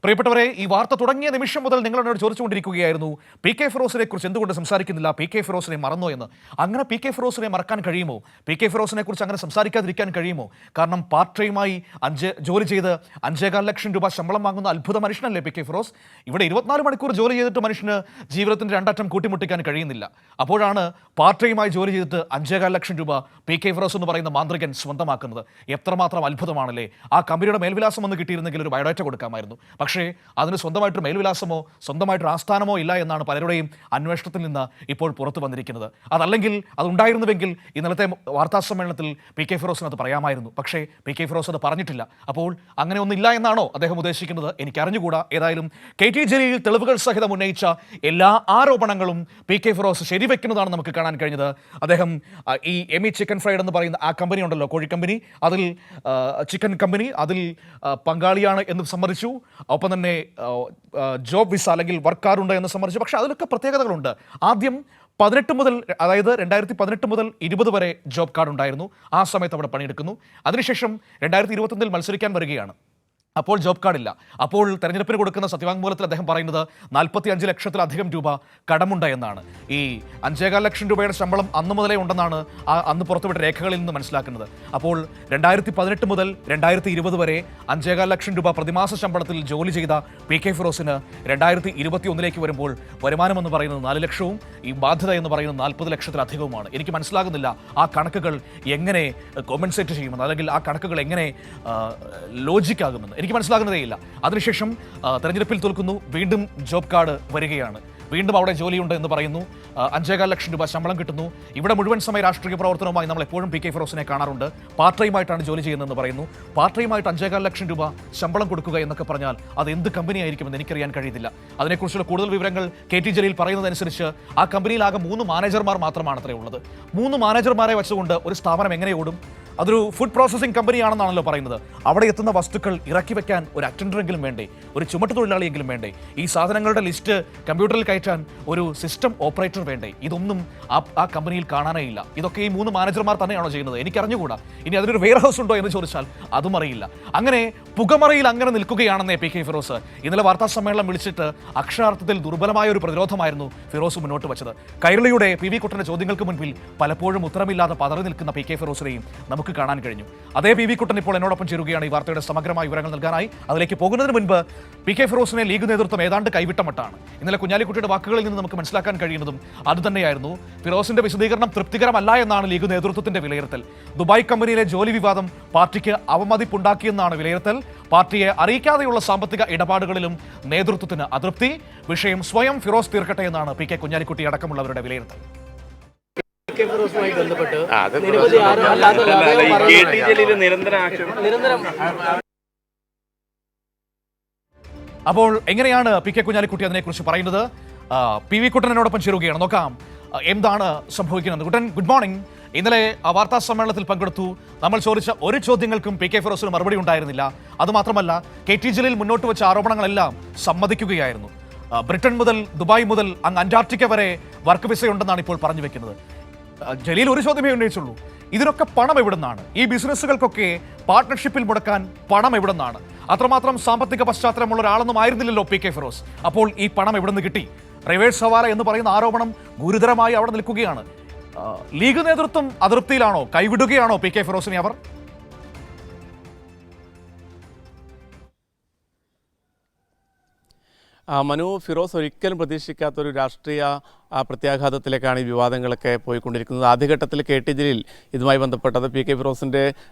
പ്രിയപ്പെട്ടവരെ, ഈ വാർത്ത തുടങ്ങിയ നിമിഷം മുതൽ നിങ്ങളോട് ചോദിച്ചുകൊണ്ടിരിക്കുകയായിരുന്നു പി കെ ഫിറോസിനെ കുറിച്ച് എന്തുകൊണ്ട് സംസാരിക്കുന്നില്ല, പി കെ ഫിറോസിനെ മറന്നോ എന്ന്. അങ്ങനെ പി കെ ഫിറോസിനെ മറക്കാൻ കഴിയുമോ? പി കെ ഫിറോസിനെ കുറിച്ച് അങ്ങനെ സംസാരിക്കാതിരിക്കാൻ കഴിയുമോ? കാരണം പാർട്ട് ടൈമായി ജോലി ചെയ്ത് 5.25 ലക്ഷം രൂപ ശമ്പളം വാങ്ങുന്ന അത്ഭുത മനുഷ്യനല്ലേ പി കെ ഫിറോസ്. ഇവിടെ 24 മണിക്കൂർ ജോലി ചെയ്തിട്ട് മനുഷ്യന് ജീവിതത്തിന്റെ രണ്ടറ്റം കൂട്ടിമുട്ടിക്കാൻ കഴിയുന്നില്ല. അപ്പോഴാണ് പാർട്ട് ടൈമായി ജോലി ചെയ്തിട്ട് 5.25 ലക്ഷം രൂപ പി കെ ഫിറോസ് എന്ന് പറയുന്ന മാന്ത്രികൻ സ്വന്തമാക്കുന്നത്. എത്രമാത്രം അത്ഭുതമാണല്ലേ. ആ കമ്പനിയുടെ മേൽവിലാസം ഒന്ന് കിട്ടിയിരുന്നെങ്കിൽ ഒരു ബയോഡാറ്റ കൊടുക്കാമായിരുന്നു. പക്ഷേ അതിന് സ്വന്തമായിട്ട് മേൽവിലാസമോ സ്വന്തമായിട്ടൊരു ആസ്ഥാനമോ ഇല്ല എന്നാണ് പലരുടെയും അന്വേഷണത്തിൽ നിന്ന് ഇപ്പോൾ പുറത്തു വന്നിരിക്കുന്നത്. അതല്ലെങ്കിൽ അതുണ്ടായിരുന്നുവെങ്കിൽ ഇന്നലത്തെ വാർത്താ സമ്മേളനത്തിൽ പി കെ ഫിറോസിന് അത് പറയാമായിരുന്നു. പക്ഷേ പി കെ ഫിറോസ് അത് പറഞ്ഞിട്ടില്ല. അപ്പോൾ അങ്ങനെ ഒന്നില്ല എന്നാണോ അദ്ദേഹം ഉദ്ദേശിക്കുന്നത്? എനിക്കറിഞ്ഞുകൂടാ. ഏതായാലും കെ ടി ജലീൽ തെളിവുകൾ സഹിതം ഉന്നയിച്ച എല്ലാ ആരോപണങ്ങളും പി കെ ഫിറോസ് ശരിവെക്കുന്നതാണ് നമുക്ക് കാണാൻ കഴിഞ്ഞത്. അദ്ദേഹം ഈ എമി ചിക്കൻ ഫ്രൈഡ് എന്ന് പറയുന്ന ആ കമ്പനി ഉണ്ടല്ലോ, കോഴി കമ്പനി, അതിൽ ചിക്കൻ കമ്പനി, അതിൽ പങ്കാളിയാണ് എന്ന് സമ്മതിച്ചു. ഒപ്പം തന്നെ ജോബ് വിസ അല്ലെങ്കിൽ വർക്ക് കാർഡ് ഉണ്ട് എന്ന് സമ്മതിച്ചു. പക്ഷേ അതിലൊക്കെ പ്രത്യേകതകളുണ്ട്. ആദ്യം 18 മുതൽ, അതായത് 2018 മുതൽ 20 വരെ ജോബ് കാർഡ് ഉണ്ടായിരുന്നു. ആ സമയത്ത് അവിടെ പണിയെടുക്കുന്നു. അതിനുശേഷം 2021 മത്സരിക്കാൻ വരികയാണ്. അപ്പോൾ ജോബ് കാർഡില്ല. അപ്പോൾ തെരഞ്ഞെടുപ്പിന് കൊടുക്കുന്ന സത്യവാങ്മൂലത്തിൽ അദ്ദേഹം പറയുന്നത് 45 ലക്ഷത്തിലധികം രൂപ കടമുണ്ട് എന്നാണ്. ഈ 5.25 ലക്ഷം രൂപയുടെ ശമ്പളം അന്ന് മുതലേ ഉണ്ടെന്നാണ് അന്ന് പുറത്തുവിട്ട രേഖകളിൽ നിന്ന് മനസ്സിലാക്കുന്നത്. അപ്പോൾ 2018 മുതൽ 2020 വരെ 5.25 ലക്ഷം രൂപ പ്രതിമാസ ശമ്പളത്തിൽ ജോലി ചെയ്ത പി കെ ഫിറോസിന് 2021 വരുമ്പോൾ വരുമാനം എന്ന് പറയുന്നത് 4 ലക്ഷവും ഈ ബാധ്യത എന്ന് പറയുന്നത് 40 ലക്ഷത്തിലധികവുമാണ്. എനിക്ക് മനസ്സിലാകുന്നില്ല ആ കണക്കുകൾ എങ്ങനെ കോമ്പൻസേറ്റ് ചെയ്യുമെന്ന്, അല്ലെങ്കിൽ ആ കണക്കുകൾ എങ്ങനെ ലോജിക്കാകുമെന്ന് എനിക്ക് മനസ്സിലാകുന്നതേയില്ല. അതിനുശേഷം തെരഞ്ഞെടുപ്പിൽ തോൽക്കുന്നു, വീണ്ടും ജോബ് കാർഡ് വരികയാണ്, വീണ്ടും അവിടെ ജോലിയുണ്ട് എന്ന് പറയുന്നു, 5.25 ലക്ഷം രൂപ ശമ്പളം കിട്ടുന്നു. ഇവിടെ മുഴുവൻ സമയ രാഷ്ട്രീയ പ്രവർത്തനവുമായി നമ്മൾ എപ്പോഴും പി കെ ഫിറോസിനെ കാണാറുണ്ട്. പാർട്ട് ടൈമായിട്ടാണ് ജോലി ചെയ്യുന്നതെന്ന് പറയുന്നു. പാർട്ട് ടൈമായിട്ട് 5.25 ലക്ഷം രൂപ ശമ്പളം കൊടുക്കുക എന്നൊക്കെ പറഞ്ഞാൽ അത് എന്ത് കമ്പനി ആയിരിക്കുമെന്ന് എനിക്കറിയാൻ കഴിയുന്നില്ല. അതിനെക്കുറിച്ചുള്ള കൂടുതൽ വിവരങ്ങൾ കെ ടി ജലീൽ പറയുന്നതനുസരിച്ച് ആ കമ്പനിയിലാകെ 3 മാനേജർമാർ മാത്രമാണ് അത്രേ ഉള്ളത്. 3 മാനേജർമാരെ വെച്ചുകൊണ്ട് ഒരു സ്ഥാപനം എങ്ങനെ ഓടും? അതൊരു ഫുഡ് പ്രോസസ്സിംഗ് കമ്പനിയാണെന്നാണല്ലോ പറയുന്നത്. അവിടെ എത്തുന്ന വസ്തുക്കൾ ഇറക്കി വെക്കാൻ ഒരു അറ്റൻഡറെങ്കിലും വേണ്ടേ, ഒരു ചുമട്ടുതൊഴിലാളിയെങ്കിലും വേണ്ടേ, ഈ സാധനങ്ങളുടെ ലിസ്റ്റ് കമ്പ്യൂട്ടറിൽ കയറ്റാൻ ഒരു സിസ്റ്റം ഓപ്പറേറ്റർ വേണ്ടേ? ഇതൊന്നും ആ കമ്പനിയിൽ കാണാനേ ഇല്ല. ഇതൊക്കെ ഈ 3 മാനേജർമാർ തന്നെയാണോ ചെയ്യുന്നത്? എനിക്കറിഞ്ഞുകൂടാ. ഇനി അതിനൊരു വെയർ ഹൗസ് ഉണ്ടോ എന്ന് ചോദിച്ചാൽ അതും അറിയില്ല. അങ്ങനെ പുകമറയിൽ അങ്ങനെ നിൽക്കുകയാണെന്നേ പി കെ ഫിറോസ്. ഇന്നലെ വാർത്താ സമ്മേളനം വിളിച്ചിട്ട് അക്ഷരാർത്ഥത്തിൽ ദുർബലമായ ഒരു പ്രതിരോധമായിരുന്നു ഫിറോസ് മുന്നോട്ട് വെച്ചത്. കൈരളിയുടെ പി വി കുട്ടന്റെ ചോദ്യങ്ങൾക്ക് മുൻപിൽ പലപ്പോഴും ഉത്തരമില്ലാതെ പതറി നിൽക്കുന്ന പി കെ ഫിറോസിനെയും നമുക്ക് കാണാൻ കഴിഞ്ഞു. അതേ പി വി കുട്ടൻ ഇപ്പോൾ എന്നോടൊപ്പം ചേരുകയാണ് ഈ വാർത്തയുടെ സമഗ്രമായ വിവരങ്ങൾ നൽകാനായി. അതിലേക്ക് പോകുന്നതിന് മുൻപ് പി കെ ഫിറോസിനെ ലീഗ് നേതൃത്വം ഏതാണ്ട് കൈവിട്ട മട്ടാണ്. ഇന്നലെ കുഞ്ഞാലിക്കുട്ടിയുടെ വാക്കുകളിൽ നിന്ന് നമുക്ക് മനസ്സിലാക്കാൻ കഴിയുന്നതും അതുതന്നെയായിരുന്നു. ഫിറോസിന്റെ വിശദീകരണം തൃപ്തികരമല്ല എന്നാണ് ലീഗ് നേതൃത്വത്തിന്റെ വിലയിരുത്തൽ. ദുബായ് കമ്പനിയിലെ ജോലി വിവാദം പാർട്ടിക്ക് അവമതിപ്പുണ്ടാക്കിയെന്നാണ് വിലയിരുത്തൽ. പാർട്ടിയെ അറിയിക്കാതെയുള്ള സാമ്പത്തിക ഇടപാടുകളിലും നേതൃത്വത്തിന് അതൃപ്തി. വിഷയം സ്വയം ഫിറോസ് തീർക്കട്ടെ എന്നാണ് പി കെ കുഞ്ഞാലിക്കുട്ടി അടക്കമുള്ളവരുടെ വിലയിരുത്തൽ. അപ്പോൾ എങ്ങനെയാണ് പി കെ കുഞ്ഞാലിക്കുട്ടി അതിനെക്കുറിച്ച് പറയുന്നത്? പി വി കുട്ടനോടൊപ്പം ചേരുകയാണ്. നോക്കാം എന്താണ് സംഭവിക്കുന്നത്. കുട്ടൻ, ഗുഡ് മോർണിംഗ്. ഇന്നലെ വാർത്താ സമ്മേളനത്തിൽ പങ്കെടുത്തു. നമ്മൾ ചോദിച്ച ഒരു ചോദ്യങ്ങൾക്കും പി കെ ഫിറോസിന് മറുപടി ഉണ്ടായിരുന്നില്ല. അതുമാത്രമല്ല, കെ ടി ജലീൽ മുന്നോട്ട് വെച്ച ആരോപണങ്ങളെല്ലാം സമ്മതിക്കുകയായിരുന്നു. ബ്രിട്ടൻ മുതൽ ദുബായ് മുതൽ അങ്ങ് അന്റാർട്ടിക്ക വരെ വർക്ക് വിസയുണ്ടെന്നാണ് ഇപ്പോൾ പറഞ്ഞു വെക്കുന്നത്. ജലീൽ ഒരു ചോദ്യമേ ഉന്നയിച്ചുള്ളൂ, ഇതിനൊക്കെ പണം എവിടുന്നാണ്? ഈ ബിസിനസ്സുകൾക്കൊക്കെ പാർട്ട്ണർഷിപ്പിൽ മുടക്കാൻ പണം എവിടുന്നാണ്? അത്രമാത്രം സാമ്പത്തിക പശ്ചാത്തലമുള്ള ഒരാളൊന്നും ആയിരുന്നില്ലല്ലോ പി കെ ഫിറോസ്. അപ്പോൾ ഈ പണം എവിടെ നിന്ന് കിട്ടി? റിവേഴ്സ് ഹവാല എന്ന് പറയുന്ന ആരോപണം ഗുരുതരമായി അവിടെ നിൽക്കുകയാണ്. ലീഗ് നേതൃത്വം അതൃപ്തിയിലാണോ? കൈവിടുകയാണോ പി കെ ഫിറോസിനെ അവർ? മനു, ഫിറോസ് ഒരിക്കലും പ്രതീക്ഷിക്കാത്തൊരു രാഷ്ട്രീയ പ്രത്യാഘാതത്തിലേക്കാണ് ഈ വിവാദങ്ങളൊക്കെ പോയിക്കൊണ്ടിരിക്കുന്നത്. ആദ്യഘട്ടത്തിൽ കെ ടി ജലീൽ ഇതുമായി ബന്ധപ്പെട്ടത് പി കെ ഫിറോസിൻ്റെ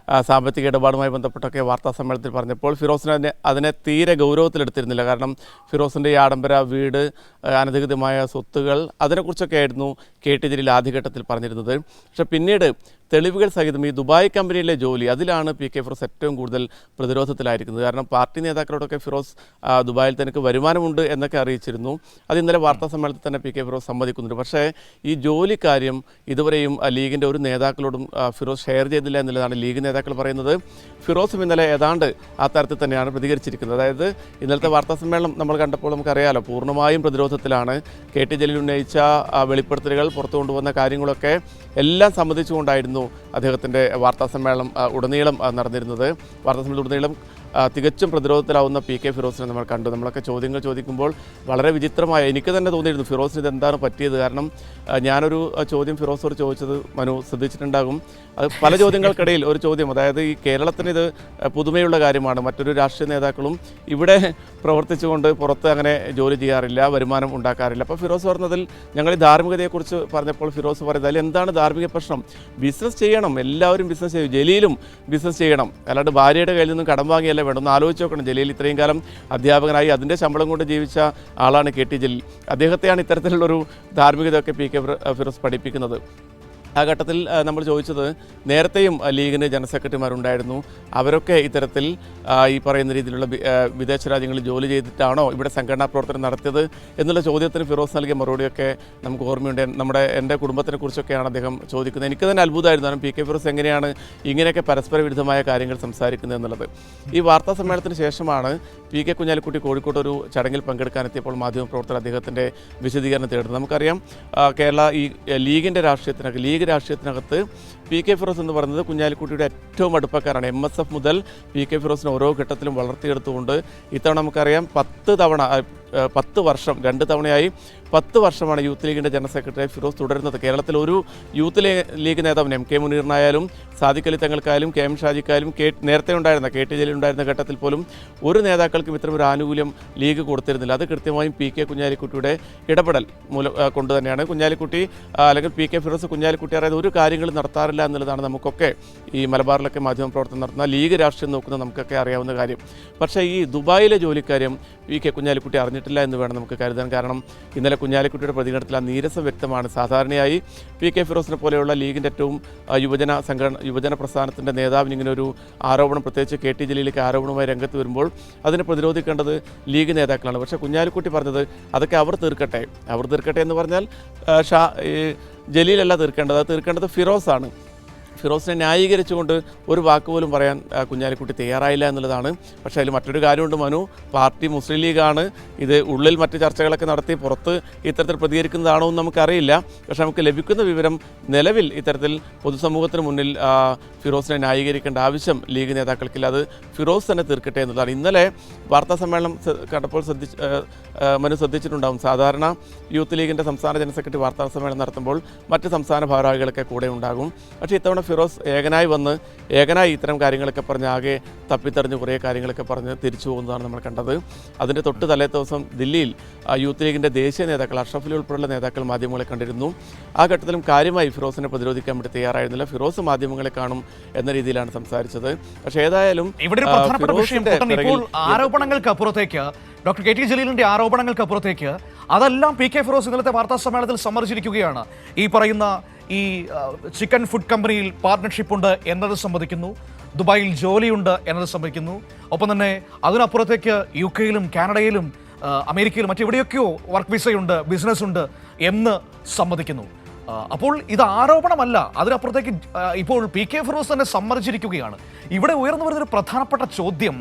സാമ്പത്തിക ഇടപാടുമായി ബന്ധപ്പെട്ടൊക്കെ വാർത്താ സമ്മേളനത്തിൽ പറഞ്ഞപ്പോൾ ഫിറോസിന് അതിനെ തീരെ ഗൗരവത്തിലെടുത്തിരുന്നില്ല. കാരണം ഫിറോസിൻ്റെ ഈ ആഡംബര വീട്, അനധികൃതമായ സ്വത്തുകൾ, അതിനെക്കുറിച്ചൊക്കെ ആയിരുന്നു കെ ടി ജലീൽ ആദ്യഘട്ടത്തിൽ പറഞ്ഞിരുന്നത്. പക്ഷേ പിന്നീട് തെളിവുകൾ സഹിതം ഈ ദുബായ് കമ്പനിയിലെ ജോലി, അതിലാണ് പി കെ ഫിറോസ് ഏറ്റവും കൂടുതൽ പ്രതിരോധത്തിലായിരിക്കുന്നത്. കാരണം പാർട്ടി നേതാക്കളോടൊക്കെ ഫിറോസ് ദുബായിൽ തനിക്ക് വരുമാനമുണ്ട് എന്നൊക്കെ അറിയിച്ചിരുന്നു. അത് ഇന്നലെ വാർത്താ സമ്മേളനത്തിൽ തന്നെ പി കെ ഫിറോസ് സമ്മതിക്കുന്നുണ്ട്. പക്ഷേ ഈ ജോലി കാര്യം ഇതുവരെയും ലീഗിൻ്റെ ഒരു നേതാക്കളോടും ഫിറോസ് ഷെയർ ചെയ്തില്ല എന്നുള്ളതാണ് ലീഗ് നേതാക്കൾ പറയുന്നത്. ഫിറോസും ഇന്നലെ ഏതാണ്ട് ആ തരത്തിൽ തന്നെയാണ് പ്രതികരിച്ചിരിക്കുന്നത്. അതായത് ഇന്നലത്തെ വാർത്താ സമ്മേളനം നമ്മൾ കണ്ടപ്പോൾ നമുക്കറിയാലോ, പൂർണ്ണമായും പ്രതിരോധത്തിലാണ്. കെ ടി ജലീൽ ഉന്നയിച്ച വെളിപ്പെടുത്തലുകൾ, പുറത്തു കൊണ്ടുവന്ന കാര്യങ്ങളൊക്കെ എല്ലാം സമ്മതിച്ചുകൊണ്ടായിരുന്നു അദ്ദേഹത്തിൻ്റെ വാർത്താ സമ്മേളനം ഉടനീളം നടന്നിരുന്നത്. വാർത്താ സമ്മേളനം ഉടനീളം തികച്ചും പ്രതിരോധത്തിലാവുന്ന PK ഫിറോസിനെ നമ്മൾ കണ്ടു. നമ്മളൊക്കെ ചോദ്യങ്ങൾ ചോദിക്കുമ്പോൾ വളരെ വിചിത്രമായ, എനിക്ക് തന്നെ തോന്നിയിരുന്നു ഫിറോസിന് ഇതെന്താണ് പറ്റിയത്. കാരണം ഞാനൊരു ചോദ്യം ഫിറോസോട് ചോദിച്ചത് മനു ശ്രദ്ധിച്ചിട്ടുണ്ടാകും. അത് പല ചോദ്യങ്ങൾക്കിടയിൽ ഒരു ചോദ്യം, അതായത് ഈ കേരളത്തിന് ഇത് പുതുമയുള്ള കാര്യമാണ്, മറ്റൊരു രാഷ്ട്രീയ നേതാക്കളും ഇവിടെ പ്രവർത്തിച്ചുകൊണ്ട് പുറത്ത് അങ്ങനെ ജോലി ചെയ്യാറില്ല, വരുമാനം ഉണ്ടാക്കാറില്ല. അപ്പോൾ ഫിറോസ് പറഞ്ഞതിൽ ഞങ്ങൾ ഈ ധാർമ്മികതയെക്കുറിച്ച് പറഞ്ഞപ്പോൾ ഫിറോസ് പറയുന്നത് അതിൽ എന്താണ് ധാർമ്മിക പ്രശ്നം? ബിസിനസ് ചെയ്യണം, എല്ലാവരും ബിസിനസ് ചെയ്യും, ജലീലും ബിസിനസ് ചെയ്യണം, അല്ലാണ്ട് ഭാര്യയുടെ കയ്യിൽ നിന്നും കടം വാങ്ങിയല്ല വേണം. ഒന്ന് ആലോചിച്ച് നോക്കണം, ജലീൽ ഇത്രയും കാലം അധ്യാപകനായി അതിൻ്റെ ശമ്പളം കൊണ്ട് ജീവിച്ച ആളാണ് KT ജലീൽ. അദ്ദേഹത്തെയാണ് ഇത്തരത്തിലുള്ളൊരു ധാർമ്മികതയൊക്കെ PK ഫിറോസ് പഠിപ്പിക്കുന്നത്. ആ ഘട്ടത്തിൽ നമ്മൾ ചോദിച്ചത്, നേരത്തെയും ലീഗിന് ജനറൽ സെക്രട്ടറിമാരുണ്ടായിരുന്നു, അവരൊക്കെ ഇത്തരത്തിൽ ഈ പറയുന്ന രീതിയിലുള്ള വിദേശ രാജ്യങ്ങളിൽ ജോലി ചെയ്തിട്ടാണോ ഇവിടെ സംഘടനാ പ്രവർത്തനം നടത്തിയത് എന്നുള്ള ചോദ്യത്തിന് ഫിറോസ് നൽകിയ മറുപടിയൊക്കെ നമുക്ക് ഓർമ്മയുണ്ട്. എൻ്റെ കുടുംബത്തിനെ കുറിച്ചൊക്കെയാണ് അദ്ദേഹം ചോദിക്കുന്നത്. എനിക്ക് തന്നെ അത്ഭുതമായിരുന്നു, കാരണം PK ഫിറോസ് എങ്ങനെയാണ് ഇങ്ങനെയൊക്കെ പരസ്പര വിരുദ്ധമായ കാര്യങ്ങൾ സംസാരിക്കുന്നത് എന്നുള്ളത്. ഈ വാർത്താ സമ്മേളനത്തിന് ശേഷമാണ് PK കുഞ്ഞാലിക്കുട്ടി കോഴിക്കോട് ഒരു ചടങ്ങിൽ പങ്കെടുക്കാനെത്തിയപ്പോൾ മാധ്യമപ്രവർത്തകർ അദ്ദേഹത്തിൻ്റെ വിശദീകരണം തേടുന്നത്. നമുക്കറിയാം, കേരള ഈ ലീഗിൻ്റെ രാഷ്ട്രീയത്തിനകത്ത് PK ഫിറോസ് എന്ന് പറയുന്നത് കുഞ്ഞാലിക്കുട്ടിയുടെ ഏറ്റവും അടുപ്പക്കാരാണ്. MSF മുതൽ PK ഫിറോസിനെ ഓരോ ഘട്ടത്തിലും വളർത്തിയെടുത്തുകൊണ്ട് ഇത്തവണ നമുക്കറിയാം 10 വർഷം 2 തവണയായി 10 വർഷമാണ് യൂത്ത് ലീഗിൻ്റെ ജനറൽ സെക്രട്ടറി ഫിറോസ് തുടരുന്നത്. കേരളത്തിൽ ഒരു യൂത്ത് ലീഗ് നേതാവിന് MK മുനീറിനായാലും സാദിഖ് അലി തങ്ങൾക്കായാലും KM ഷാജിക്കായാലും നേരത്തെ ഉണ്ടായിരുന്ന KT ജലീൽ ഉണ്ടായിരുന്ന ഘട്ടത്തിൽ പോലും ഒരു നേതാക്കൾക്കും ഇത്തരം ഒരു ആനുകൂല്യം ലീഗ് കൊടുത്തിരുന്നില്ല. അത് കൃത്യമായും PK കുഞ്ഞാലിക്കുട്ടിയുടെ ഇടപെടൽ കൊണ്ട് തന്നെയാണ്. കുഞ്ഞാലിക്കുട്ടി അല്ലെങ്കിൽ PK ഫിറോസ് കുഞ്ഞാലിക്കുട്ടി അറിയാതെ ഒരു കാര്യങ്ങളും നടത്താറില്ല എന്നുള്ളതാണ് നമുക്കൊക്കെ ഈ മലബാറിലൊക്കെ മാധ്യമപ്രവർത്തനം നടത്തുന്ന ലീഗ് രാഷ്ട്രീയം നോക്കുന്ന നമുക്കൊക്കെ അറിയാവുന്ന കാര്യം. പക്ഷേ ഈ ദുബായിലെ ജോലിക്കാര്യം PK കുഞ്ഞാലിക്കുട്ടി അറിഞ്ഞിട്ടില്ല എന്ന് വേണം നമുക്ക് കരുതാൻ. കാരണം ഇന്നലെ കുഞ്ഞാലിക്കുട്ടിയുടെ പ്രതികരണത്തിൽ ആ നീരസം വ്യക്തമാണ്. സാധാരണയായി PK ഫിറോസിനെ പോലെയുള്ള ലീഗിൻ്റെ ഏറ്റവും യുവജന പ്രസ്ഥാനത്തിൻ്റെ നേതാവിന് ഇങ്ങനെ ഒരു ആരോപണം, പ്രത്യേകിച്ച് KT ജലീലിലേക്ക് ആരോപണവുമായി രംഗത്ത് വരുമ്പോൾ അതിനെ പ്രതിരോധിക്കേണ്ടത് ലീഗ് നേതാക്കളാണ്. പക്ഷേ കുഞ്ഞാലിക്കുട്ടി പറഞ്ഞത് അതൊക്കെ അവർ തീർക്കട്ടെ എന്ന് പറഞ്ഞാൽ ജലീലല്ല തീർക്കേണ്ടത് ഫിറോസാണ്. ഫിറോസിനെ ന്യായീകരിച്ചുകൊണ്ട് ഒരു വാക്ക് പോലും പറയാൻ കുഞ്ഞാലിക്കുട്ടി തയ്യാറായില്ല എന്നുള്ളതാണ്. പക്ഷേ അതിൽ മറ്റൊരു കാര്യമുണ്ട് മനു, പാർട്ടി മുസ്ലിം ലീഗാണ്. ഇത് ഉള്ളിൽ മറ്റ് ചർച്ചകളൊക്കെ നടത്തി പുറത്ത് ഇത്തരത്തിൽ പ്രതികരിക്കുന്നതാണോ എന്ന് നമുക്കറിയില്ല. പക്ഷേ നമുക്ക് ലഭിക്കുന്ന വിവരം നിലവിൽ ഇത്തരത്തിൽ പൊതുസമൂഹത്തിന് മുന്നിൽ ഫിറോസിനെ ന്യായീകരിക്കേണ്ട ആവശ്യം ലീഗ് നേതാക്കൾക്കില്ല, അത് ഫിറോസ് തന്നെ തീർക്കട്ടെ എന്നുള്ളതാണ്. ഇന്നലെ വാർത്താ സമ്മേളനം കണ്ടപ്പോൾ മനു ശ്രദ്ധിച്ചിട്ടുണ്ടാകും, സാധാരണ യൂത്ത് ലീഗിൻ്റെ സംസ്ഥാന ജനറൽ സെക്രട്ടറി വാർത്താ സമ്മേളനം നടത്തുമ്പോൾ മറ്റ് സംസ്ഥാന ഭാരവാഹികളൊക്കെ കൂടെ ഉണ്ടാകും. പക്ഷേ ഇത്തവണ ഫിറോസ് ഏകനായി ഇത്തരം കാര്യങ്ങളൊക്കെ പറഞ്ഞ് ആകെ തപ്പിത്തെറിഞ്ഞ് കുറേ കാര്യങ്ങളൊക്കെ പറഞ്ഞ് തിരിച്ചു പോകുന്നതാണ് നമ്മൾ കണ്ടത്. അതിൻ്റെ തൊട്ട് തലേ ദിവസം ദില്ലിയിൽ യൂത്ത് ലീഗിൻ്റെ ദേശീയ നേതാക്കൾ അഷ്റഫ് അലി ഉൾപ്പെടെയുള്ള നേതാക്കൾ മാധ്യമങ്ങളെ കണ്ടിരുന്നു. ആ ഘട്ടത്തിലും കാര്യമായി ഫിറോസിനെ പ്രതിരോധിക്കാൻ വേണ്ടി തയ്യാറായിരുന്നില്ല. ഫിറോസ് മാധ്യമങ്ങളെ കാണും എന്ന രീതിയിലാണ് സംസാരിച്ചത്. പക്ഷേ ഏതായാലും ഇവിടെ ഇപ്പോൾ ആരോപണങ്ങൾക്ക് അപ്പുറത്തേക്ക് ഡോക്ടർ KT ജലീലിന്റെ ആരോപണങ്ങൾക്ക് അപ്പുറത്തേക്ക് അതെല്ലാം PK ഫിറോസ് ഇന്നലത്തെ വാർത്താ സമ്മേളനത്തിൽ സമ്മതിച്ചിരിക്കുകയാണ്. ഈ പറയുന്ന ഈ ചിക്കൻ ഫുഡ് കമ്പനിയിൽ പാർട്ട്ണർഷിപ്പ് ഉണ്ട് എന്നത് സമ്മതിക്കുന്നു, ദുബായിൽ ജോലിയുണ്ട് എന്നത് സമ്മതിക്കുന്നു, ഒപ്പം തന്നെ അതിനപ്പുറത്തേക്ക് UK യിലും കാനഡയിലും അമേരിക്കയിലും മറ്റെവിടെയൊക്കെയോ വർക്ക് വിസയുണ്ട്, ബിസിനസ് ഉണ്ട് എന്ന് സമ്മതിക്കുന്നു. അപ്പോൾ ഇത് ആരോപണമല്ല, അതിനപ്പുറത്തേക്ക് ഇപ്പോൾ PK ഫിറോസ് തന്നെ സമ്മതിച്ചിരിക്കുകയാണ്. ഇവിടെ ഉയർന്നു വരുന്നൊരു പ്രധാനപ്പെട്ട ചോദ്യം,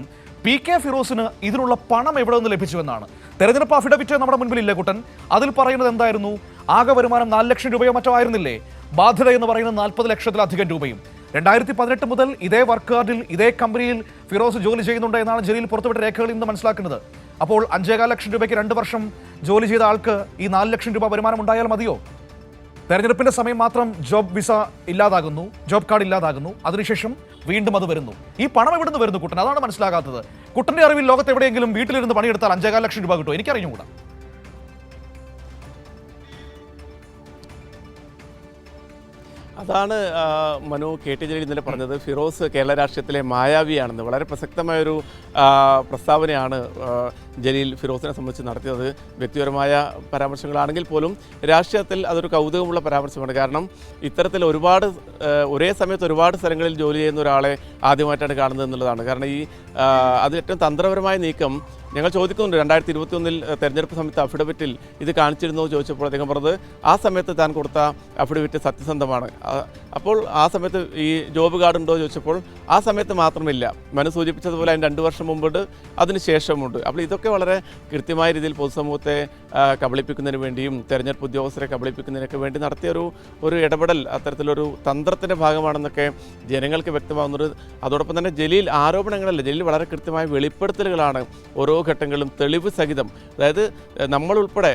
PK ഫിറോസിന് ഇതിനുള്ള പണം എവിടെ നിന്ന് ലഭിച്ചുവെന്നാണ്. തെരഞ്ഞെടുപ്പ് അഫിഡവിറ്റ് നമ്മുടെ മുൻപിലില്ല കുട്ടൻ, അതിൽ പറയുന്നത് എന്തായിരുന്നു? ആകെ വരുമാനം 4 ലക്ഷം രൂപയോ മറ്റോ ആയിരുന്നില്ലേ? ബാധ്യത എന്ന് പറയുന്നത് 40 ലക്ഷത്തിലധികം രൂപയും. 2018 മുതൽ ഇതേ വർക്ക് കാർഡിൽ ഇതേ കമ്പനിയിൽ ഫിറോസ് ജോലി ചെയ്യുന്നുണ്ട് എന്നാണ് ജലീൽ പുറത്തുവിട്ട രേഖകളിൽ നിന്ന് മനസ്സിലാക്കുന്നത്. അപ്പോൾ 5.25 ലക്ഷം രൂപയ്ക്ക് 2 വർഷം ജോലി ചെയ്ത ആൾക്ക് ഈ 4 ലക്ഷം രൂപ വരുമാനം ഉണ്ടായാൽ മതിയോ? തെരഞ്ഞെടുപ്പിന്റെ സമയം മാത്രം ജോബ് വിസ ഇല്ലാതാകുന്നു, ജോബ് കാർഡ് ഇല്ലാതാകുന്നു, അതിനുശേഷം വീണ്ടും അത് വരുന്നു. ഈ പണം എവിടെ നിന്ന് വരുന്നു കുട്ടൻ? അതാണ് മനസ്സിലാകാത്തത്. കുട്ടന്റെ അറിവിൽ ലോകത്ത് എവിടെയെങ്കിലും വീട്ടിലിരുന്ന് പണിയെടുത്താൽ 5.25 ലക്ഷം രൂപ കിട്ടുമോ? എനിക്കറിഞ്ഞുകൂടാ. അതാണ് മനു KT ജലീൽ ഇന്നലെ പറഞ്ഞത്. ഫിറോസ് കേരള രാഷ്ട്രീയത്തിലെ മായാവിയാണെന്ന് വളരെ പ്രസക്തമായൊരു പ്രസ്താവനയാണ് ജലീൽ ഫിറോസിനെ സംബന്ധിച്ച് നടത്തിയത്. വ്യക്തിപരമായ പരാമർശങ്ങളാണെങ്കിൽ പോലും രാഷ്ട്രീയത്തിൽ അതൊരു കൗതുകമുള്ള പരാമർശമാണ്. കാരണം ഇത്തരത്തിൽ ഒരേ സമയത്ത് ഒരുപാട് സ്ഥലങ്ങളിൽ ജോലി ചെയ്യുന്ന ഒരാളെ ആദ്യമായിട്ടാണ് കാണുന്നത് എന്നുള്ളതാണ്. കാരണം ഈ അതിലേറ്റവും തന്ത്രപരമായ നീക്കം ഞങ്ങൾ ചോദിക്കുന്നുണ്ട് 2021 തെരഞ്ഞെടുപ്പ് സമയത്ത് അഫിഡവിറ്റിൽ ഇത് കാണിച്ചിരുന്നോ ചോദിച്ചപ്പോൾ അദ്ദേഹം പറഞ്ഞത് ആ സമയത്ത് താൻ കൊടുത്ത അഫിഡവിറ്റ് സത്യസന്ധമാണ്. അപ്പോൾ ആ സമയത്ത് ഈ ജോബ് കാർഡ് ഉണ്ടോ ചോദിച്ചപ്പോൾ ആ സമയത്ത് മാത്രമില്ല, മനു സൂചിപ്പിച്ചതുപോലെ അതിന് 2 വർഷം മുമ്പുണ്ട്, അതിന് ശേഷമുണ്ട്. അപ്പോൾ ഇതൊക്കെ വളരെ കൃത്യമായ രീതിയിൽ പൊതുസമൂഹത്തെ കബളിപ്പിക്കുന്നതിന് വേണ്ടിയും തെരഞ്ഞെടുപ്പ് ഉദ്യോഗസ്ഥരെ കബളിപ്പിക്കുന്നതിനൊക്കെ വേണ്ടി നടത്തിയ ഒരു ഇടപെടൽ അത്തരത്തിലൊരു തന്ത്രത്തിൻ്റെ ഭാഗമാണെന്നൊക്കെ ജനങ്ങൾക്ക് വ്യക്തമാകുന്നത്. അതോടൊപ്പം തന്നെ ജലീൽ ആരോപണങ്ങളല്ല, ജലീൽ വളരെ കൃത്യമായ വെളിപ്പെടുത്തലുകളാണ് ഓരോ ഘട്ടങ്ങളിലും തെളിവ് സഹിതം. അതായത് നമ്മളുൾപ്പെടെ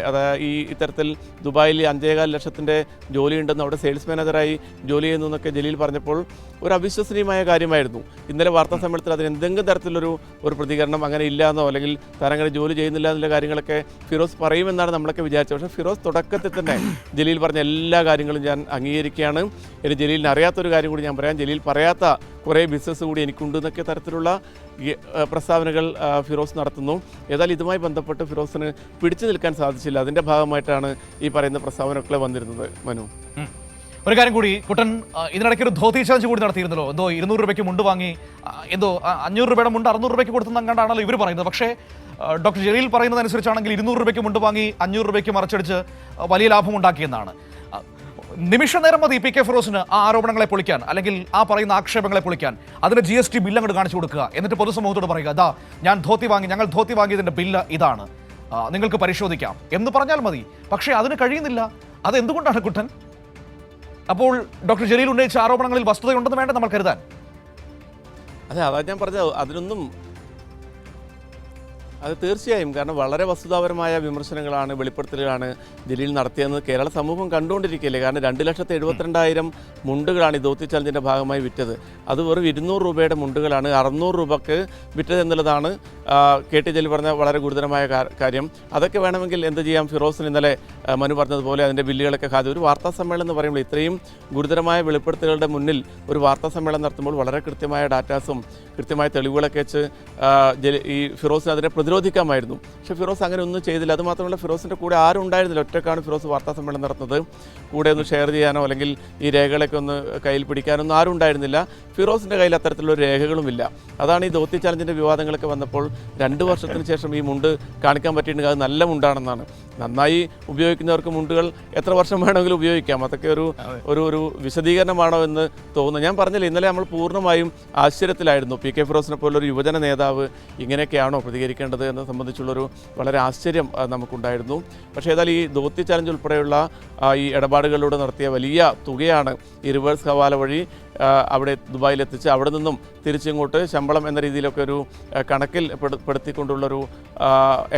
ഈ ഇത്തരത്തിൽ ദുബായിൽ 5.25 ലക്ഷത്തിൻ്റെ ജോലിയുണ്ടെന്ന് അവിടെ സെയിൽസ് മാനേജറായി ജോലി ചെയ്യുന്നു എന്നൊക്കെ ജലീൽ പറഞ്ഞപ്പോൾ ഒരു അവിശ്വസനീയമായ കാര്യമായിരുന്നു. ഇന്നലെ വാർത്താ സമ്മേളനത്തിൽ അതിന് എന്തെങ്കിലും തരത്തിലൊരു പ്രതികരണം അങ്ങനെ ഇല്ലയെന്നോ അല്ലെങ്കിൽ താനങ്ങനെ ജോലി ചെയ്യുന്നില്ല എന്നുള്ള കാര്യങ്ങളൊക്കെ ഫിറോസ് പറയുമെന്നാണ് നമ്മളൊക്കെ വിചാരിച്ചത്. പക്ഷേ ഫിറോസ് തുടക്കത്തിൽ തന്നെ ജലീൽ പറഞ്ഞ എല്ലാ കാര്യങ്ങളും ഞാൻ അംഗീകരിക്കുകയാണ്. ഇനി ജലീലിന് അറിയാത്തൊരു കാര്യം കൂടി ഞാൻ പറയാം, ജലീൽ പറയാത്ത കുറേ ബിസിനസ് കൂടി എനിക്കുണ്ട് എന്നൊക്കെ തരത്തിലുള്ള പ്രസ്താവനകൾ ഫിറോസ് നടത്തുന്നു. ഏതായാലും ഇതുമായി ബന്ധപ്പെട്ട് ഫിറോസിന് പിടിച്ചു നിൽക്കാൻ സാധിച്ചില്ല. അതിൻ്റെ ഭാഗമായിട്ടാണ് ഈ പറയുന്ന പ്രസ്താവനകളൊക്കെ വന്നിരുന്നത്. മനു, ഒരു കാര്യം കൂടി, കുട്ടൻ ഇതിനിടയ്ക്ക് ഒരു ധോത്തി ചാർജ് കൂടി നടത്തിയിരുന്നല്ലോ. എന്തോ 200 രൂപയ്ക്ക് മുണ്ട് വാങ്ങി, എന്തോ 500 രൂപയുടെ മുണ്ട് 600 രൂപയ്ക്ക് കൊടുത്തെന്നങ്ങാണ്ടാണല്ലോ ഇവർ പറയുന്നത്. പക്ഷേ ഡോക്ടർ ജലീൽ പറയുന്നതനുസരിച്ചാണെങ്കിൽ 200 രൂപയ്ക്ക് മുണ്ട് വാങ്ങി 500 രൂപയ്ക്ക് മറിച്ചടിച്ച് വലിയ ലാഭം ഉണ്ടാക്കിയെന്നാണ്. നിമിഷ നേരം മതി പി കെ ഫിറോസിന് ആ ആരോപണങ്ങളെ പൊളിക്കാൻ, അല്ലെങ്കിൽ ആ പറയുന്ന ആക്ഷേപങ്ങളെ പൊളിക്കാൻ. അതിന് GST ബില്ല് അങ്ങോട്ട് കാണിച്ചു കൊടുക്കുക, എന്നിട്ട് പൊതുസമൂഹത്തോട് പറയുക, അതാ ഞങ്ങൾ ധോത്തി വാങ്ങിയതിൻ്റെ ബില്ല് ഇതാണ്, നിങ്ങൾക്ക് പരിശോധിക്കാം എന്ന് പറഞ്ഞാൽ മതി. പക്ഷേ അതിന് കഴിയുന്നില്ല. അതെന്തുകൊണ്ടാണ് കുട്ടൻ? അപ്പോൾ ഡോക്ടർ ജലീൽ ഉന്നയിച്ച ആരോപണങ്ങളിൽ വസ്തുതയുണ്ടെന്ന് വേണ്ട നമ്മൾ കരുതാൻ. അതാ ഞാൻ പറഞ്ഞത്, അതിനൊന്നും അത് തീർച്ചയായും, കാരണം വളരെ വസ്തുതാപരമായ വിമർശനങ്ങളാണ്, വെളിപ്പെടുത്തലുകളാണ് ജലീൽ നടത്തിയെന്ന് കേരള സമൂഹം കണ്ടുകൊണ്ടിരിക്കുകയല്ലേ. കാരണം 2,72,000 മുണ്ടുകളാണ് ഈ ദൗത്യ ചലഞ്ചിൻ്റെ ഭാഗമായി വിറ്റത്. അത് വെറും 200 രൂപയുടെ മുണ്ടുകളാണ് 600 രൂപക്ക് വിറ്റത് എന്നുള്ളതാണ് KT ജലീൽ പറഞ്ഞ വളരെ ഗുരുതരമായ കാര്യം. അതൊക്കെ വേണമെങ്കിൽ എന്ത് ചെയ്യാം, ഫിറോസിന് ഇന്നലെ മനു പറഞ്ഞതുപോലെ അതിൻ്റെ ബില്ലുകളൊക്കെ ഹാജർ. ഒരു വാർത്താ സമ്മേളനം എന്ന് പറയുമ്പോൾ ഇത്രയും ഗുരുതരമായ വെളിപ്പെടുത്തലുകളുടെ മുന്നിൽ ഒരു വാർത്താ സമ്മേളനം നടത്തുമ്പോൾ വളരെ കൃത്യമായ ഡാറ്റാസും കൃത്യമായ തെളിവുകളൊക്കെ വെച്ച് ഈ ഫിറോസിന് അതിനെ പ്രതിരോധിക്കാമായിരുന്നു. പക്ഷേ ഫിറോസ് അങ്ങനെ ഒന്നും ചെയ്തില്ല. അതുമാത്രമല്ല, ഫിറോസിൻ്റെ കൂടെ ആരും ഉണ്ടായിരുന്നില്ല. ഒറ്റക്കാണ് ഫിറോസ് വാർത്താ സമ്മേളനം നടത്തുന്നത്. കൂടെ ഒന്ന് ഷെയർ ചെയ്യാനോ അല്ലെങ്കിൽ ഈ രേഖകളൊക്കെ ഒന്ന് കയ്യിൽ പിടിക്കാനൊന്നും ആരും ഉണ്ടായിരുന്നില്ല. ഫിറോസിൻ്റെ കയ്യിൽ അത്തരത്തിലുള്ള രേഖകളുമില്ല. അതാണ് ഈ ദൗത്യ ചലഞ്ചിൻ്റെ വിവാദങ്ങളൊക്കെ വന്നപ്പോൾ 2 വർഷത്തിന് ശേഷം ഈ മുണ്ട് കാണിക്കാൻ പറ്റിയിട്ടുണ്ടെങ്കിൽ അത് നല്ല മുണ്ടാണെന്നാണ്. നന്നായി ഉപയോഗിക്കുന്നവർക്ക് മുണ്ടുകൾ എത്ര വർഷം വേണമെങ്കിലും ഉപയോഗിക്കാം. അതൊക്കെ ഒരു വിശദീകരണമാണോ എന്ന് തോന്നുന്നു. ഞാൻ പറഞ്ഞില്ല, ഇന്നലെ നമ്മൾ പൂർണ്ണമായും ആശ്ചര്യത്തിലായിരുന്നു. പി കെ ഫിറോസിനെ പോലൊരു യുവജന നേതാവ് ഇങ്ങനെയൊക്കെയാണോ പ്രതികരിക്കേണ്ടത് എന്നെ സംബന്ധിച്ചുള്ളൊരു വളരെ ആശ്ചര്യം നമുക്കുണ്ടായിരുന്നു. പക്ഷേ ഏതായാലും ഈ ദൗത്യ ചലഞ്ച് ഉൾപ്പെടെയുള്ള ഈ ഇടപാടുകളിലൂടെ നടത്തിയ വലിയ തുകയാണ് ഈ റിവേഴ്സ് ഹവാല വഴി അവിടെ ദുബായിലെത്തിച്ച് അവിടെ നിന്നും തിരിച്ചിങ്ങോട്ട് ശമ്പളം എന്ന രീതിയിലൊക്കെ ഒരു കണക്കിൽ പെടുത്തിക്കൊണ്ടുള്ളൊരു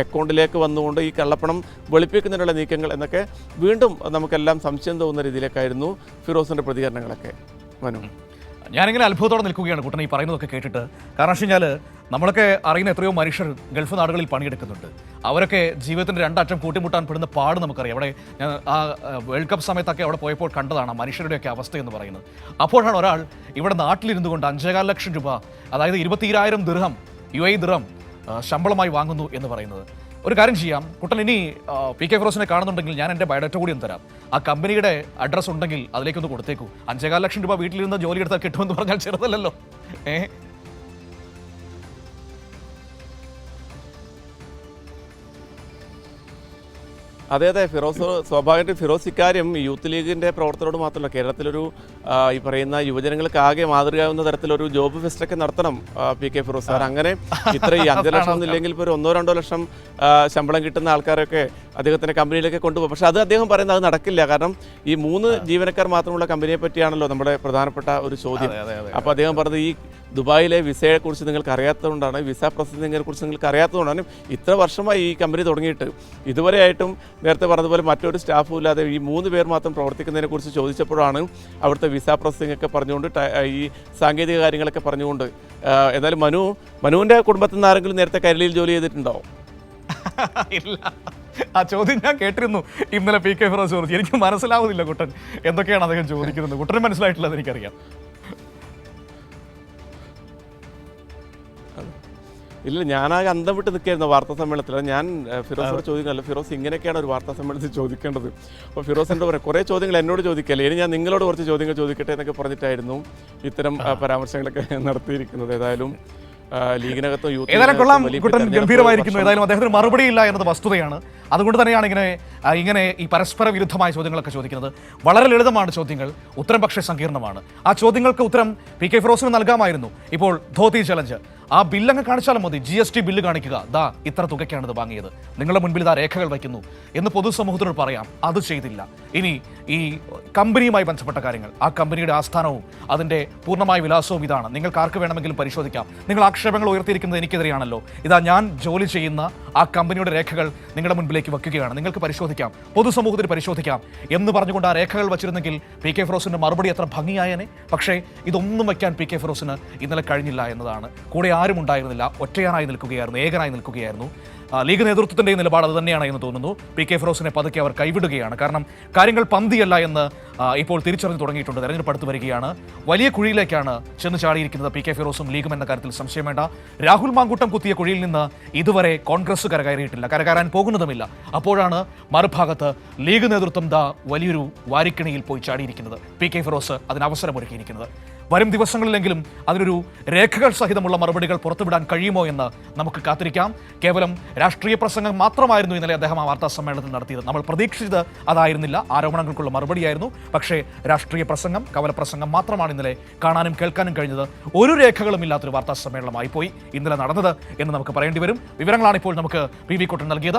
അക്കൗണ്ടിലേക്ക് വന്നുകൊണ്ട് ഈ കള്ളപ്പണം വെളുപ്പിക്കുന്നതിനുള്ള നീക്കങ്ങൾ എന്നൊക്കെ വീണ്ടും നമുക്കെല്ലാം സംശയം തോന്നുന്ന രീതിയിലേക്കായിരുന്നു ഫിറോസിൻ്റെ പ്രതികരണങ്ങളൊക്കെ. മനു, ഞാനിങ്ങനെ അത്ഭുതത്തോടെ നിൽക്കുകയാണ് കുട്ടൻ ഈ പറയുന്നതൊക്കെ കേട്ടിട്ട്. കാരണം വെച്ച് കഴിഞ്ഞാൽ നമ്മളൊക്കെ അറിയുന്ന എത്രയോ മനുഷ്യർ ഗൾഫ് നാടുകളിൽ പണിയെടുക്കുന്നുണ്ട്. അവരൊക്കെ ജീവിതത്തിൻ്റെ 2 അറ്റം കൂട്ടിമുട്ടാൻ പെടുന്ന പാട് നമുക്കറിയാം. അവിടെ ആ വേൾഡ് കപ്പ് സമയത്തൊക്കെ അവിടെ പോയപ്പോൾ കണ്ടതാണ് മനുഷ്യരുടെയൊക്കെ അവസ്ഥ എന്ന് പറയുന്നത്. അപ്പോഴാണ് ഒരാൾ ഇവിടെ നാട്ടിലിരുന്നു കൊണ്ട് 5.25 ലക്ഷം രൂപ, അതായത് 22,000 ദിർഹം UAE ദിർഹം ശമ്പളമായി വാങ്ങുന്നു എന്ന് പറയുന്നത്. ഒരു കാര്യം ചെയ്യാം കുട്ടൻ, ഇനി പി കെ ഫിറോസിനെ കാണുന്നുണ്ടെങ്കിൽ ഞാൻ എൻ്റെ ബയോഡാറ്റ കൂടി ഒന്ന് തരാം. ആ കമ്പനിയുടെ അഡ്രസ്സ് ഉണ്ടെങ്കിൽ അതിലേക്കൊന്ന് കൊടുത്തേക്കൂ. 5.25 ലക്ഷം രൂപ വീട്ടിലിരുന്ന് ജോലി എടുത്താൽ കിട്ടുമെന്ന് പറഞ്ഞാൽ ചെറുതല്ലല്ലോ. അതെ, ഫിറോസ് സ്വാഭാവികമായിട്ടും ഫിറോസ് ഇക്കാര്യം യൂത്ത് ലീഗിൻ്റെ പ്രവർത്തനോട് മാത്രമല്ല, കേരളത്തിലൊരു ഈ പറയുന്ന യുവജനങ്ങൾക്ക് ആകെ മാതൃകയാവുന്ന തരത്തിലൊരു ജോബ് ഫെസ്റ്റൊക്കെ നടത്തണം പി കെ ഫിറോസ് സാർ. അങ്ങനെ ഇത്ര ഈ 5 ലക്ഷം ഒന്നില്ലെങ്കിൽ ഇപ്പോൾ ഒരു 1-2 ലക്ഷം ശമ്പളം കിട്ടുന്ന ആൾക്കാരൊക്കെ അദ്ദേഹത്തിൻ്റെ കമ്പനിയിലേക്ക് കൊണ്ടുപോകും. പക്ഷേ അത് അദ്ദേഹം പറയുന്നത് അത് നടക്കില്ല. കാരണം ഈ 3 ജീവനക്കാർ മാത്രമുള്ള കമ്പനിയെ പറ്റിയാണല്ലോ നമ്മുടെ പ്രധാനപ്പെട്ട ഒരു ചോദ്യം. അപ്പോൾ അദ്ദേഹം പറഞ്ഞത് ഈ ദുബായിലെ വിസയെക്കുറിച്ച് നിങ്ങൾക്ക് അറിയാത്തതുകൊണ്ടാണ്, വിസ പ്രോസസ്സിങ്ങിനെ കുറിച്ച് നിങ്ങൾക്ക് അറിയാത്തതുകൊണ്ടാണ് ഇത്ര വർഷമായി ഈ കമ്പനി തുടങ്ങിയിട്ട് ഇതുവരെയായിട്ടും നേരത്തെ പറഞ്ഞതുപോലെ മറ്റൊരു സ്റ്റാഫും ഇല്ലാതെ ഈ 3 പേർ മാത്രം പ്രവർത്തിക്കുന്നതിനെക്കുറിച്ച് ചോദിച്ചപ്പോഴാണ് അവിടുത്തെ വിസ പ്രോസസ്സിംഗ് ഒക്കെ പറഞ്ഞുകൊണ്ട് ഈ സാങ്കേതിക കാര്യങ്ങളൊക്കെ പറഞ്ഞുകൊണ്ട്. എന്നാലും മനുവിൻ്റെ കുടുംബത്തിൽ നിന്ന് ആരെങ്കിലും നേരത്തെ കൈരളിയിൽ ജോലി ചെയ്തിട്ടുണ്ടോ? ഇല്ല. ആ ചോദ്യം ഞാൻ കേട്ടിരുന്നു ഇന്നലെ പി കെ ഫിറോസ് ചോദിച്ചു. എനിക്ക് മനസ്സിലാവുന്നില്ല കുട്ടൻ എന്തൊക്കെയാണ് അദ്ദേഹം ചോദിക്കുന്നത്. കുട്ടന് മനസ്സിലായിട്ടില്ല, എനിക്കറിയാം. ഇല്ല, ഞാനാകെ അന്തം വിട്ട് നിൽക്കുകയായിരുന്നു വാർത്താ സമ്മേളനത്തിൽ. ഞാൻ ഫിറോസിനോട് ചോദിക്കണമല്ലോ, ഫിറോസ് ഇങ്ങനെയൊക്കെയാണ് ഒരു വാർത്താ സമ്മേളനത്തിൽ ചോദിക്കേണ്ടത്. അപ്പോൾ ഫിറോസ് എന്താ പറയുക, കുറേ ചോദ്യങ്ങൾ എന്നോട് ചോദിക്കല്ലേ, ഇനി ഞാൻ നിങ്ങളോട് കുറച്ച് ചോദ്യങ്ങൾ ചോദിക്കട്ടെ എന്നൊക്കെ പറഞ്ഞിട്ടായിരുന്നു ഇത്തരം പരാമർശങ്ങളൊക്കെ നടത്തിയിരിക്കുന്നത്. ഏതായാലും ലീഗിനകത്തും യൂത്ത് ഏതായാലും കൊള്ളാം, ലീഗിനകത്തും കുട്ടൻ വലിയ ഗംഭീരമായിരിക്കുന്നു. പ്രശ്നം- ഏതായാലും അദ്ദേഹത്തിന് മറുപടിയില്ല എന്നത് വസ്തുതയാണ്. അതുകൊണ്ട് തന്നെയാണ് ഇങ്ങനെ ഈ പരസ്പര വിരുദ്ധമായ ചോദ്യങ്ങളൊക്കെ ചോദിക്കുന്നത്. വളരെ ലളിതമാണ് ചോദ്യങ്ങൾ, ഉത്തരം പക്ഷേ സങ്കീർണമാണ്. ആ ചോദ്യങ്ങൾക്ക് ഉത്തരം പി കെ ഫിറോസിന് നൽകാമായിരുന്നു. ഇപ്പോൾ ധോത്തി ചലഞ്ച്, ആ ബില്ലങ്ങ് കാണിച്ചാലും മതി. GST ബില്ല് കാണിക്കുക, ദാ ഇത്ര തുകയ്ക്കാണ് ഇത് വാങ്ങിയത്, നിങ്ങളുടെ മുൻപിൽ ഇതാ രേഖകൾ വയ്ക്കുന്നു എന്ന് പൊതുസമൂഹത്തിനോട് പറയാം. അത് ചെയ്തില്ല. ഇനി ഈ കമ്പനിയുമായി ബന്ധപ്പെട്ട കാര്യങ്ങൾ, ആ കമ്പനിയുടെ ആസ്ഥാനവും അതിൻ്റെ പൂർണ്ണമായ വിലാസവും ഇതാണ്, നിങ്ങൾക്ക് ആർക്ക് വേണമെങ്കിലും പരിശോധിക്കാം. നിങ്ങൾ ആക്ഷേപങ്ങൾ ഉയർത്തിയിരിക്കുന്നത് എനിക്കെതിരെയാണല്ലോ, ഇതാ ഞാൻ ജോലി ചെയ്യുന്ന ആ കമ്പനിയുടെ രേഖകൾ നിങ്ങളുടെ മുൻപിലേക്ക് വെക്കുകയാണ്, നിങ്ങൾക്ക് പരിശോധിക്കാം, പൊതുസമൂഹത്തിന് പരിശോധിക്കാം എന്ന് പറഞ്ഞുകൊണ്ട് ആ രേഖകൾ വച്ചിരുന്നെങ്കിൽ പി കെ ഫിറോസിന്റെ മറുപടി എത്ര ഭംഗിയായനെ. പക്ഷേ ഇതൊന്നും വയ്ക്കാൻ പി കെ ഫിറോസിന് ഇന്നലെ കഴിഞ്ഞില്ല എന്നതാണ്. കൂടെ ആരും ഉണ്ടായിരുന്നില്ല, ഒറ്റയാനായി നിൽക്കുകയായിരുന്നു, ഏകനായി നിൽക്കുകയായിരുന്നു. ലീഗ് നേതൃത്വത്തിൻ്റെ നിലപാട് അത് തന്നെയാണ് എന്ന് തോന്നുന്നു. പി കെ ഫിറോസിനെ പതുക്കെ അവർ കൈവിടുകയാണ്. കാരണം കാര്യങ്ങൾ പന്തിയല്ല എന്ന് ഇപ്പോൾ തിരിച്ചറിഞ്ഞു തുടങ്ങിയിട്ടുണ്ട്. തെരഞ്ഞെടുപ്പ് അടുത്ത് വരികയാണ്. വലിയ കുഴിയിലേക്കാണ് ചെന്ന് ചാടിയിരിക്കുന്നത് പി കെ ഫിറോസും ലീഗും എന്ന കാര്യത്തിൽ സംശയം വേണ്ട. രാഹുൽ മാങ്കൂട്ടം കുത്തിയ കുഴിയിൽ നിന്ന് ഇതുവരെ കോൺഗ്രസ് കരകയറിയിട്ടില്ല, കരകയറാൻ പോകുന്നതുമില്ല. അപ്പോഴാണ് മറുഭാഗത്ത് ലീഗ് നേതൃത്വം വലിയൊരു വാരിക്കിണിയിൽ പോയി ചാടിയിരിക്കുന്നത്. പി കെ ഫിറോസ് അതിന് അവസരമൊരുക്കിയിരിക്കുന്നത്. വരും ദിവസങ്ങളിലെങ്കിലും അതിനൊരു രേഖകൾ സഹിതമുള്ള മറുപടികൾ പുറത്തുവിടാൻ കഴിയുമോ എന്ന് നമുക്ക് കാത്തിരിക്കാം. കേവലം രാഷ്ട്രീയ പ്രസംഗം മാത്രമായിരുന്നു ഇന്നലെ അദ്ദേഹം ആ വാർത്താ സമ്മേളനത്തിൽ നടത്തിയത്. നമ്മൾ പ്രതീക്ഷിച്ചത് അതായിരുന്നില്ല, ആരോപണങ്ങൾക്കുള്ള മറുപടിയായിരുന്നു. പക്ഷേ രാഷ്ട്രീയ പ്രസംഗം, കവല പ്രസംഗം മാത്രമാണ് ഇന്നലെ കാണാനും കേൾക്കാനും കഴിഞ്ഞത്. ഒരു രേഖകളും ഇല്ലാത്തൊരു വാർത്താ സമ്മേളനമായി പോയി ഇന്നലെ നടന്നത് എന്ന് നമുക്ക് പറയേണ്ടി വരും. വിവരങ്ങളാണ് ഇപ്പോൾ നമുക്ക് PV കുട്ടൻ നൽകിയത്.